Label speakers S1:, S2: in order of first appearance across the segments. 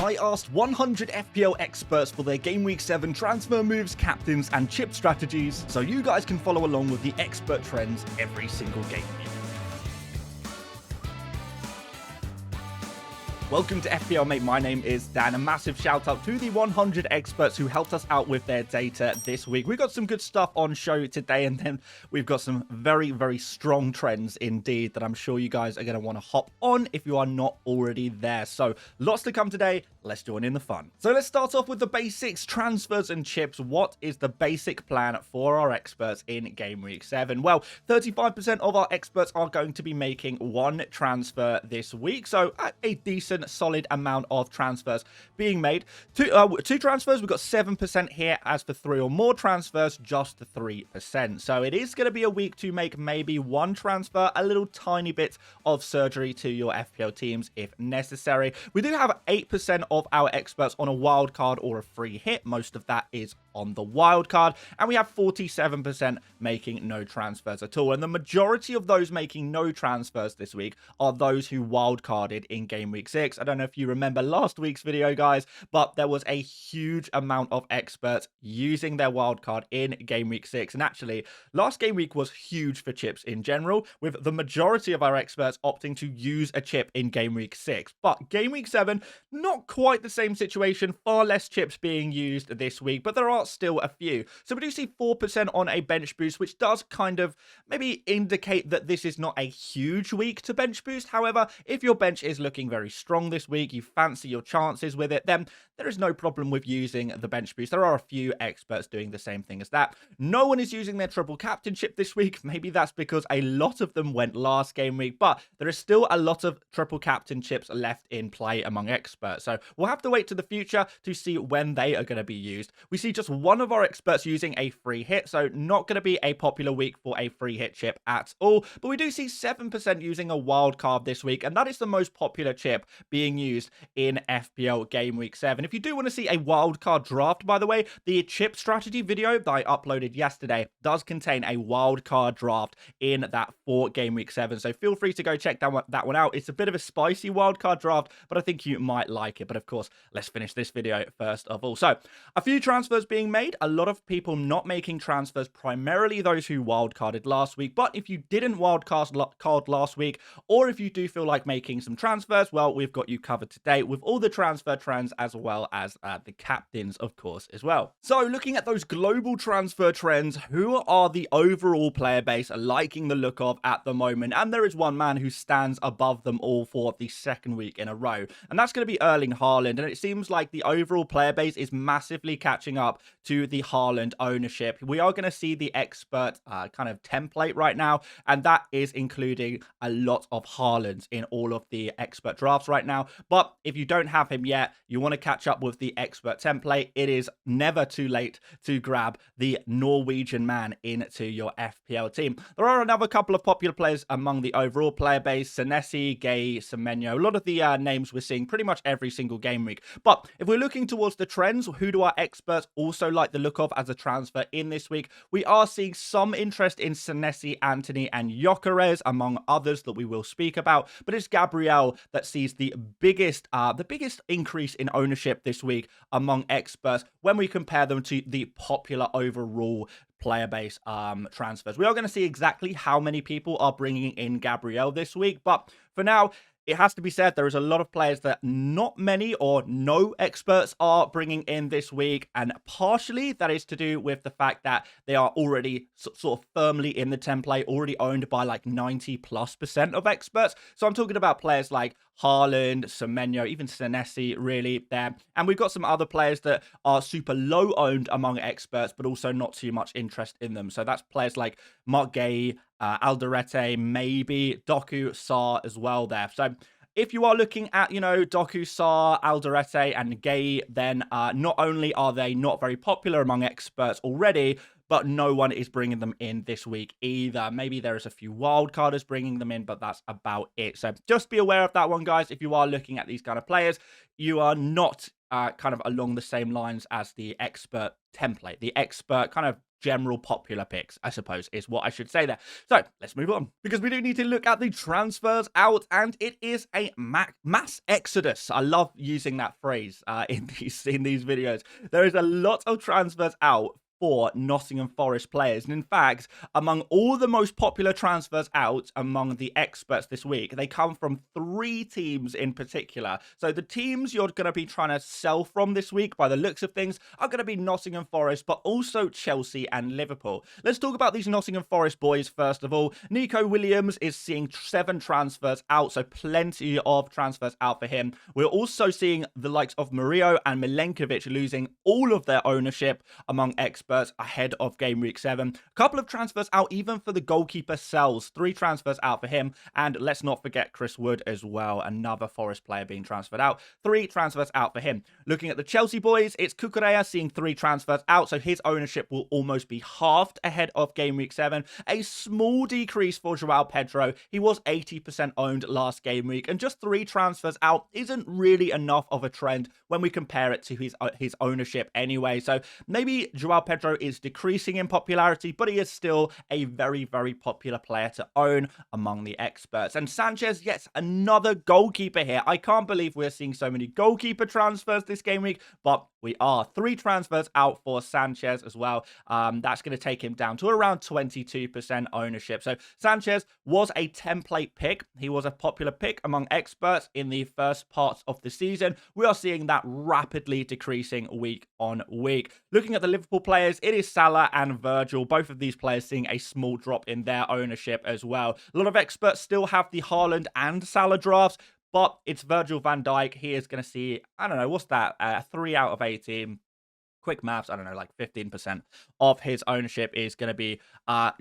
S1: I asked 100 FPL experts for their Game Week 7 transfer moves, captains, and chip strategies, so you guys can follow along with the expert trends every single game week. Welcome to FPL Mate, my name is Dan. A massive shout out to the 100 experts who helped us out with their data this week. We've got some good stuff on show today, and then we've got some very, very strong trends indeed that I'm sure you guys are going to want to hop on if you are not already there. So lots to come today. Let's join in the fun. So let's start off with the basics, transfers and chips. What is the basic plan for our experts in Game Week 7? Well, 35% of our experts are going to be making one transfer this week. So a decent solid amount of transfers being made. Two transfers, we've got 7% here. As for 3 or more transfers, just 3%. So it is going to be a week to make maybe one transfer, a little tiny bit of surgery to your FPL teams if necessary. We do have 8% of our experts on a wild card or a free hit. Most of that is on the wild card, and we have 47% making no transfers at all. And the majority of those making no transfers this week are those who wild carded in Game Week 6. I don't know if you remember last week's video, guys, but there was a huge amount of experts using their wild card in Game Week 6. And actually, last game week was huge for chips in general, with the majority of our experts opting to use a chip in Game Week 6. But Game Week 7, not quite the same situation, far less chips being used this week, but there are still a few. So we do see 4% on a bench boost, which does kind of maybe indicate that this is not a huge week to bench boost. However, if your bench is looking very strong this week, you fancy your chances with it, then there is no problem with using the bench boost. There are a few experts doing the same thing as that. No one is using their triple captainship this week. Maybe that's because a lot of them went last game week, but there is still a lot of triple captainships left in play among experts. So we'll have to wait to the future to see when they are going to be used. We see just one of our experts using a free hit, so not going to be a popular week for a free hit chip at all. But we do see 7% using a wild card this week, and that is the most popular chip being used in FPL Game Week 7. If you do want to see a wild card draft, by the way, the chip strategy video that I uploaded yesterday does contain a wild card draft in that for Game Week 7. So feel free to go check that one out. It's a bit of a spicy wild card draft, but I think you might like it. But of course, let's finish this video first of all. So a few transfers being made. A lot of people not making transfers, primarily those who wildcarded last week. But if you didn't wildcard last week, or if you do feel like making some transfers, well, we've got you covered today with all the transfer trends as well as the captains, of course, as well. So looking at those global transfer trends, who are the overall player base liking the look of at the moment? And there is one man who stands above them all for the second week in a row, and that's going to be Erling Haaland. And it seems like the overall player base is massively catching up to the Haaland ownership. We are going to see the expert kind of template right now, and that is including a lot of Haalands in all of the expert drafts right now. But if you don't have him yet, you want to catch up with the expert template, it is never too late to grab the Norwegian man into your FPL team. There are another couple of popular players among the overall player base: Senesi, Gay, Semenyo. A lot of the names we're seeing pretty much every single game week. But if we're looking towards the trends, who do our experts also like the look of as a transfer in this week? We are seeing some interest in Senesi, Anthony, and Gyökeres, among others that we will speak about. But it's Gabriel that sees the biggest increase in ownership this week among experts when we compare them to the popular overall player base transfers. We are going to see exactly how many people are bringing in Gabriel this week, but for now, it has to be said, there is a lot of players that not many or no experts are bringing in this week, and partially that is to do with the fact that they are already sort of firmly in the template, already owned by like 90+% of experts. So I'm talking about players like Haaland, Semenyo, even Senesi really there. And we've got some other players that are super low owned among experts, but also not too much interest in them. So that's players like Mark Gay, Alderete, maybe Doku, Sarr as well there. So if you are looking at, Doku, Sarr, Alderete, and Gay, then not only are they not very popular among experts already, but no one is bringing them in this week either. Maybe there is a few wildcarders bringing them in, but that's about it. So just be aware of that one, guys. If you are looking at these kind of players, you are not kind of along the same lines as the expert template, the expert kind of general popular picks, I suppose, is what I should say there. So let's move on, because we do need to look at the transfers out, and it is a mass exodus. I love using that phrase in these videos. There is a lot of transfers out for Nottingham Forest players. And in fact, among all the most popular transfers out among the experts this week, they come from 3 teams in particular. So the teams you're going to be trying to sell from this week, by the looks of things, are going to be Nottingham Forest, but also Chelsea and Liverpool. Let's talk about these Nottingham Forest boys first of all. Nico Williams is seeing 7 transfers out, so plenty of transfers out for him. We're also seeing the likes of Murillo and Milenkovic losing all of their ownership among experts ahead of game week 7. A couple of transfers out even for the goalkeeper Sells. 3 transfers out for him. And let's not forget Chris Wood as well, another Forest player being transferred out. 3 transfers out for him. Looking at the Chelsea boys, it's Cucurella seeing 3 transfers out, so his ownership will almost be halved ahead of game week 7. A small decrease for Joao Pedro. He was 80% owned last game week, and just 3 transfers out isn't really enough of a trend when we compare it to his ownership anyway. So maybe Joao Pedro is decreasing in popularity, but he is still a very, very popular player to own among the experts. And Sanchez, yes, another goalkeeper here. I can't believe we're seeing so many goalkeeper transfers this game week, but we are. 3 transfers out for Sanchez as well. That's going to take him down to around 22% ownership. So Sanchez was a template pick. He was a popular pick among experts in the first parts of the season. We are seeing that rapidly decreasing week on week. Looking at the Liverpool players, it is Salah and Virgil. Both of these players seeing a small drop in their ownership as well. A lot of experts still have the Haaland and Salah drafts, but it's Virgil van Dijk. He is going to see, I don't know, what's that? 3 out of 18. Quick maths, I don't know, like 15% of his ownership is going to be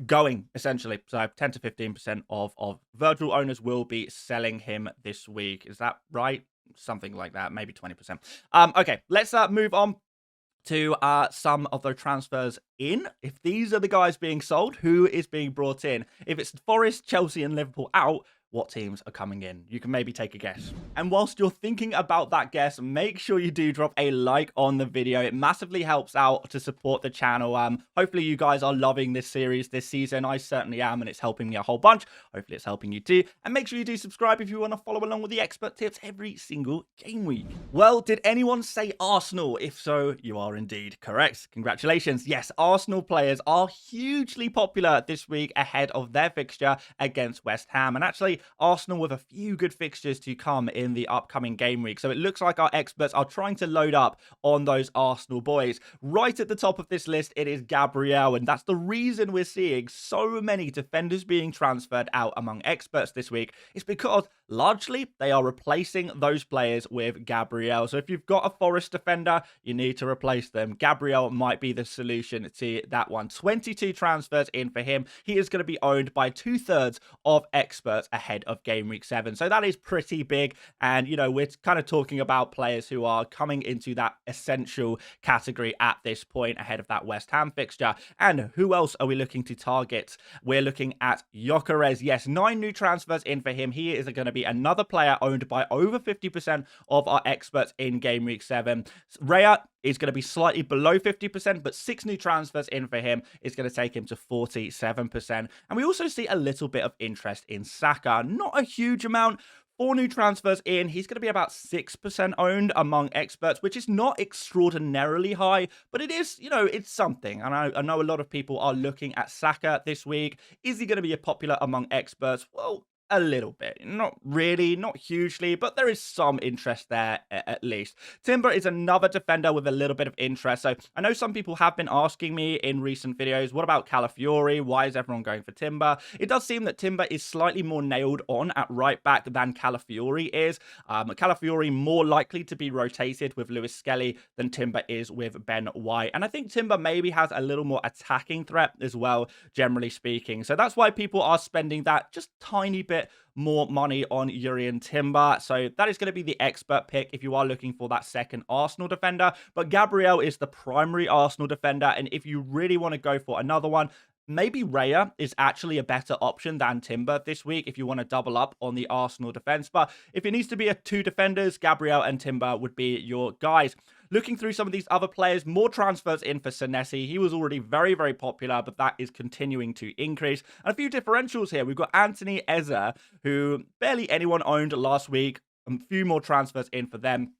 S1: going, essentially. So 10 to 15% of Virgil owners will be selling him this week. Is that right? Something like that, maybe 20%. Okay, let's move on to some of the transfers in. If these are the guys being sold, who is being brought in? If it's Forest, Chelsea and Liverpool out, what teams are coming in? You can maybe take a guess. And whilst you're thinking about that guess, make sure you do drop a like on the video. It massively helps out to support the channel. Hopefully you guys are loving this series this season. I certainly am, and it's helping me a whole bunch. Hopefully it's helping you too. And make sure you do subscribe if you want to follow along with the expert tips every single game week. Well, did anyone say Arsenal? If so, you are indeed correct. Congratulations. Yes, Arsenal players are hugely popular this week ahead of their fixture against West Ham. And actually, Arsenal with a few good fixtures to come in the upcoming game week. So it looks like our experts are trying to load up on those Arsenal boys. Right at the top of this list, it is Gabriel, and that's the reason we're seeing so many defenders being transferred out among experts this week. It's because largely they are replacing those players with Gabriel. So if you've got a Forest defender, you need to replace them. Gabriel might be the solution to that one. 22 transfers in for him. He is going to be owned by 2/3 of experts ahead of game week 7. So that is pretty big. And, you know, we're kind of talking about players who are coming into that essential category at this point ahead of that West Ham fixture. And who else are we looking to target? We're looking at Gyökeres. Yes, 9 new transfers in for him. He is going to be another player owned by over 50% of our experts in game week 7. Raya is going to be slightly below 50%, but 6 new transfers in for him is going to take him to 47%. And we also see a little bit of interest in Saka. Not a huge amount. 4 new transfers in. He's going to be about 6% owned among experts, which is not extraordinarily high, but it is, you know, it's something. And I know a lot of people are looking at Saka this week. Is he going to be a popular among experts? Well, a little bit. Not really, not hugely, but there is some interest there at least. Timber is another defender with a little bit of interest. So I know some people have been asking me in recent videos, what about Calafiori? Why is everyone going for Timber? It does seem that Timber is slightly more nailed on at right back than Calafiori is. Calafiori more likely to be rotated with Lewis Skelly than Timber is with Ben White. And I think Timber maybe has a little more attacking threat as well, generally speaking. So that's why people are spending that just tiny bit more money on Jurrien Timber. So that is going to be the expert pick if you are looking for that second Arsenal defender. But Gabriel is the primary Arsenal defender. And if you really want to go for another one, maybe Raya is actually a better option than Timber this week if you want to double up on the Arsenal defense. But if it needs to be a two defenders, Gabriel and Timber would be your guys. Looking through some of these other players, more transfers in for Senesi. He was already very, very popular, but that is continuing to increase. And a few differentials here. We've got Anthony Eze, who barely anyone owned last week. A few more transfers in for them.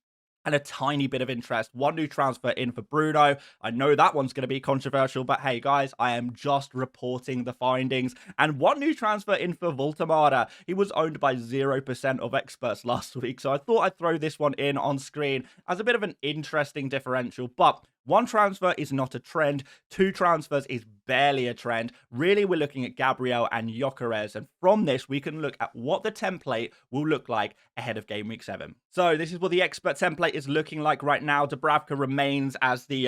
S1: And a tiny bit of interest. One new transfer in for Bruno. I know that one's going to be controversial, but hey, guys, I am just reporting the findings. And one new transfer in for Voltamada. He was owned by 0% of experts last week, so I thought I'd throw this one in on screen as a bit of an interesting differential. But one transfer is not a trend. Two transfers is barely a trend. Really, we're looking at Gabriel and Gyökeres. And from this, we can look at what the template will look like ahead of Game Week 7. So this is what the expert template is looking like right now. Dubravka remains as the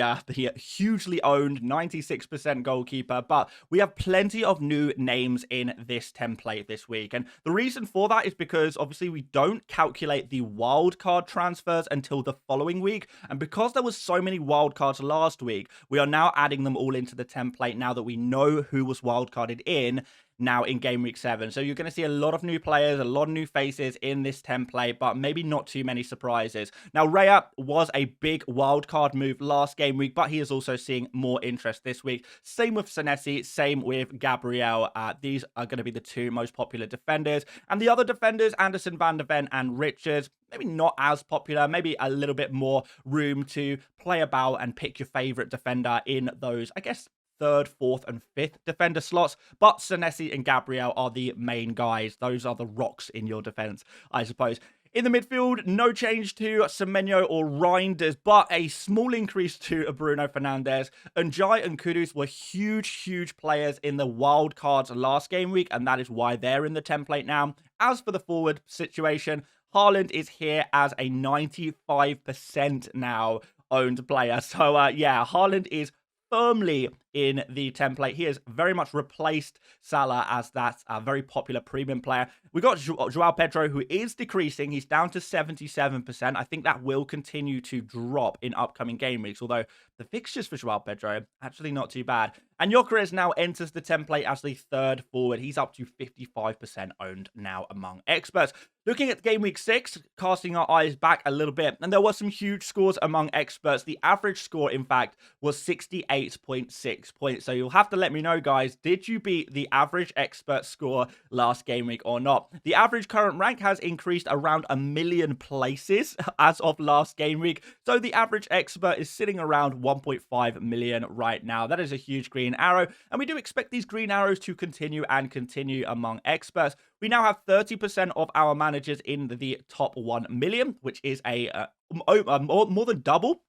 S1: hugely owned 96% goalkeeper. But we have plenty of new names in this template this week. And the reason for that is because obviously we don't calculate the wildcard transfers until the following week. And because there was so many wildcards last week, we are now adding them all into the template now that we know who was wildcarded in now in Game Week 7. So you're going to see a lot of new players, a lot of new faces in this template, but maybe not too many surprises. Now, Raya was a big wildcard move last game week, but he is also seeing more interest this week. Same with Senesi, same with Gabriel. These are going to be the two most popular defenders. And the other defenders, Anderson, Van der Ven, and Richards, maybe not as popular, maybe a little bit more room to play about and pick your favorite defender in those, I guess, third, fourth, and fifth defender slots. But Senesi and Gabriel are the main guys. Those are the rocks in your defense, I suppose. In the midfield, no change to Semenyo or Reinders, but a small increase to Bruno Fernandes. And Jai and Kudus were huge players in the wild cards last game week, and that is why they're in the template now. As for the forward situation, Haaland is here as a 95% now owned player. So, yeah, Haaland is firmly in the template. He has very much replaced Salah as that very popular premium player. We got Joao Pedro, who is decreasing. He's down to 77%. I think that will continue to drop in upcoming game weeks, although the fixtures for Joao Pedro actually not too bad. And Gyökeres now enters the template as the third forward. He's up to 55% owned now among experts. Looking at Game Week 6, casting our eyes back a little bit, and there were some huge scores among experts. The average score, in fact, was 68.6 points. So you'll have to let me know, guys, did you beat the average expert score last game week or not? The average current rank has increased around 1 million places as of last game week. So the average expert is sitting around 1.5 million right now. That is a huge green arrow. And we do expect these green arrows to continue and continue among experts. We now have 30% of our managers in the top 1 million, which is a more than double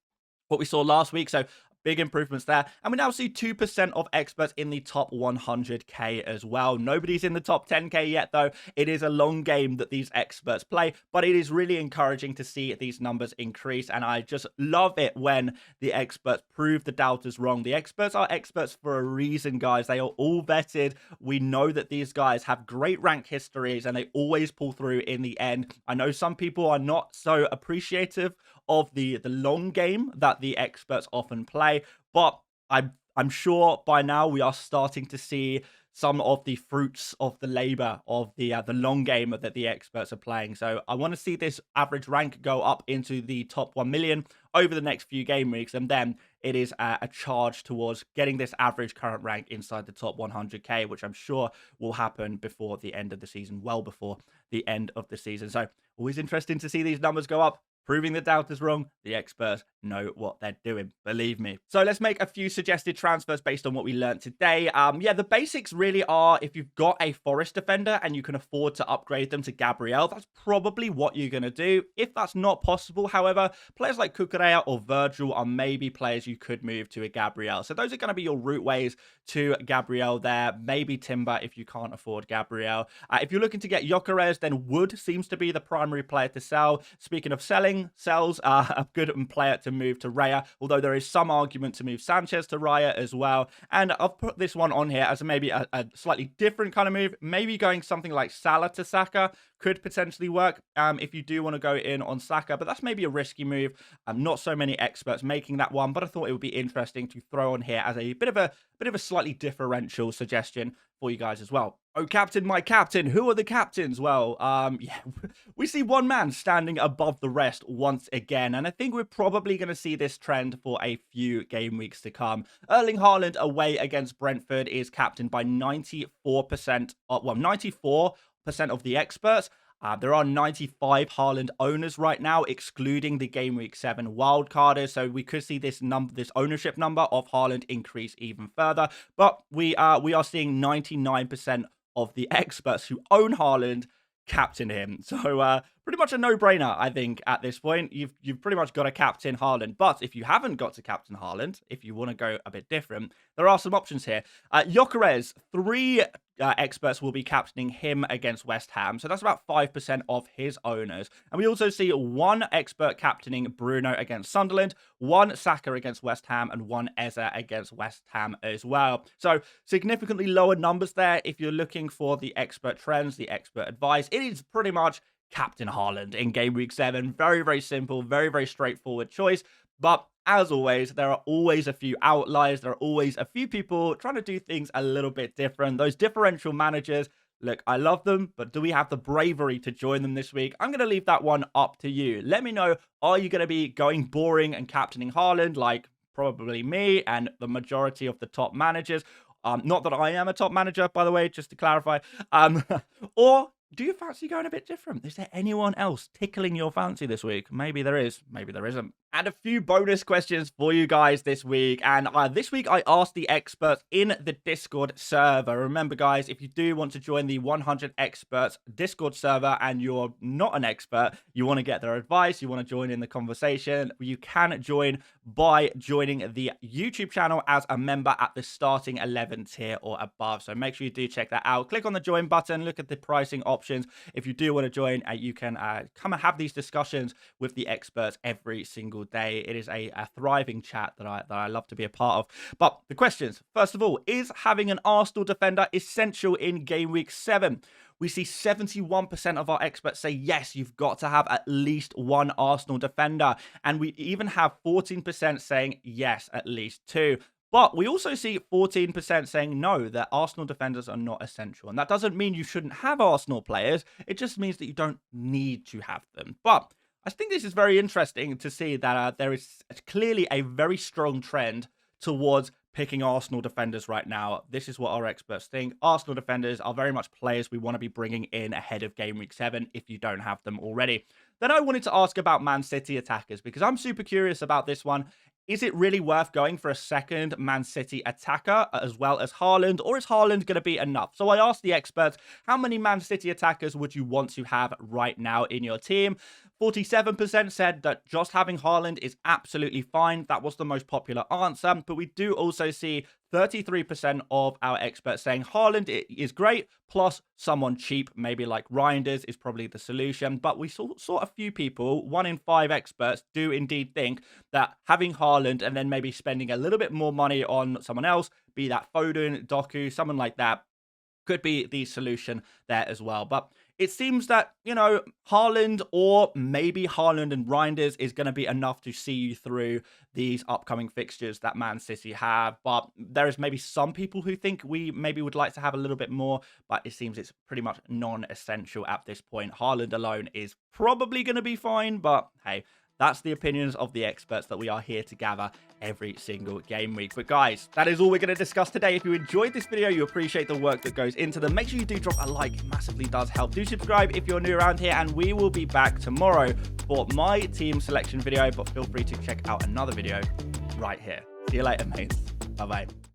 S1: what we saw last week. So big improvements there. And we now see 2% of experts in the top 100k as well. Nobody's in the top 10k yet, though. It is a long game that these experts play, but it is really encouraging to see these numbers increase. And I just love it when the experts prove the doubters wrong. The experts are experts for a reason, guys. They are all vetted. We know that these guys have great rank histories and they always pull through in the end. I know some people are not so appreciative of the long game that the experts often play, but I'm sure by now we are starting to see some of the fruits of the labor of the long game that the experts are playing. So I want to see this average rank go up into the top 1 million over the next few game weeks, and then it is a charge towards getting this average current rank inside the top 100k, which I'm sure will happen before the end of the season, well before the end of the season. So always interesting to see these numbers go up. Proving the doubters wrong, the experts know what they're doing, believe me. So let's make a few suggested transfers based on what we learned today. Yeah, the basics really are, if you've got a Forest defender and you can afford to upgrade them to Gabriel, that's probably what you're going to do. If that's not possible, however, players like Cucurella or Virgil are maybe players you could move to a Gabriel. So those are going to be your route ways to Gabriel there. Maybe Timber if you can't afford Gabriel. If you're looking to get Gyökeres, then Wood seems to be the primary player to sell. Speaking of selling, sells a good player to move to Raya, although there is some argument to move Sanchez to Raya as well. And I've put this one on here as maybe a slightly different kind of move, maybe going something like Salah to Saka could potentially work if you do want to go in on Saka, but that's maybe a risky move. Not so many experts making that one, but I thought it would be interesting to throw on here as a bit of a slightly differential suggestion for you guys as well. Oh, captain, my captain. Who are the captains? Well, yeah, we see one man standing above the rest once again, and I think we're probably going to see this trend for a few game weeks to come. Erling Haaland away against Brentford is captained by 94%, well, 94% of the experts. There are 95 Haaland owners right now, excluding the Game Week 7 wildcarders. So we could see this ownership number of Haaland increase even further. But we are seeing 99% of the experts who own Haaland captain him. So pretty much a no-brainer, I think, at this point. You've pretty much got to captain Haaland. But if you haven't got to captain Haaland, if you want to go a bit different, there are some options here. Gyökeres, 3 experts will be captaining him against West Ham. So that's about 5% of his owners. And we also see 1 expert captaining Bruno against Sunderland, 1 Saka against West Ham, and 1 Eze against West Ham as well. So significantly lower numbers there. If you're looking for the expert trends, the expert advice, it is pretty much captain Haaland in Game Week 7. Very, very simple, very, very straightforward choice. But as always, there are always a few outliers. There are always a few people trying to do things a little bit different. Those differential managers, look, I love them, but do we have the bravery to join them this week? I'm going to leave that one up to you. Let me know, are you going to be going boring and captaining Haaland like probably me and the majority of the top managers? Not that I am a top manager, by the way, just to clarify. Or do you fancy going a bit different? Is there anyone else tickling your fancy this week? Maybe there is, maybe there isn't. And a few bonus questions for you guys this week. And this week I asked the experts in the Discord server. Remember, guys, if you do want to join the 100 Experts Discord server and you're not an expert, you want to get their advice, you want to join in the conversation, you can join by joining the YouTube channel as a member at the starting 11 tier or above. So make sure you do check that out. Click on the join button, look at the pricing options. If you do want to join, you can come and have these discussions with the experts every single day. It is a thriving chat that I love to be a part of. But the questions, first of all, is having an Arsenal defender essential in Game Week 7? We see 71% of our experts say yes, you've got to have at least 1 Arsenal defender. And we even have 14% saying yes, at least 2. But we also see 14% saying no, that Arsenal defenders are not essential. And that doesn't mean you shouldn't have Arsenal players. It just means that you don't need to have them. But I think this is very interesting to see that there is clearly a very strong trend towards picking Arsenal defenders right now. This is what our experts think. Arsenal defenders are very much players we want to be bringing in ahead of Game Week 7 if you don't have them already. Then I wanted to ask about Man City attackers because I'm super curious about this one. Is it really worth going for a second Man City attacker as well as Haaland, or is Haaland going to be enough? So I asked the experts, how many Man City attackers would you want to have right now in your team? 47% said that just having Haaland is absolutely fine. That was the most popular answer. But we do also see 33% of our experts saying Haaland is great, plus someone cheap, maybe like Reinders is probably the solution. But we saw a few people, 1 in 5 experts, do indeed think that having Haaland and then maybe spending a little bit more money on someone else, be that Foden, Doku, someone like that, could be the solution there as well. But it seems that, you know, Haaland or maybe Haaland and Reinders is going to be enough to see you through these upcoming fixtures that Man City have. But there is maybe some people who think we maybe would like to have a little bit more, but it seems it's pretty much non-essential at this point. Haaland alone is probably going to be fine, but hey, that's the opinions of the experts that we are here to gather every single game week. But guys, that is all we're going to discuss today. If you enjoyed this video, you appreciate the work that goes into them, make sure you do drop a like. It massively does help. Do subscribe if you're new around here, and we will be back tomorrow for my team selection video, but feel free to check out another video right here. See you later, mates. Bye-bye.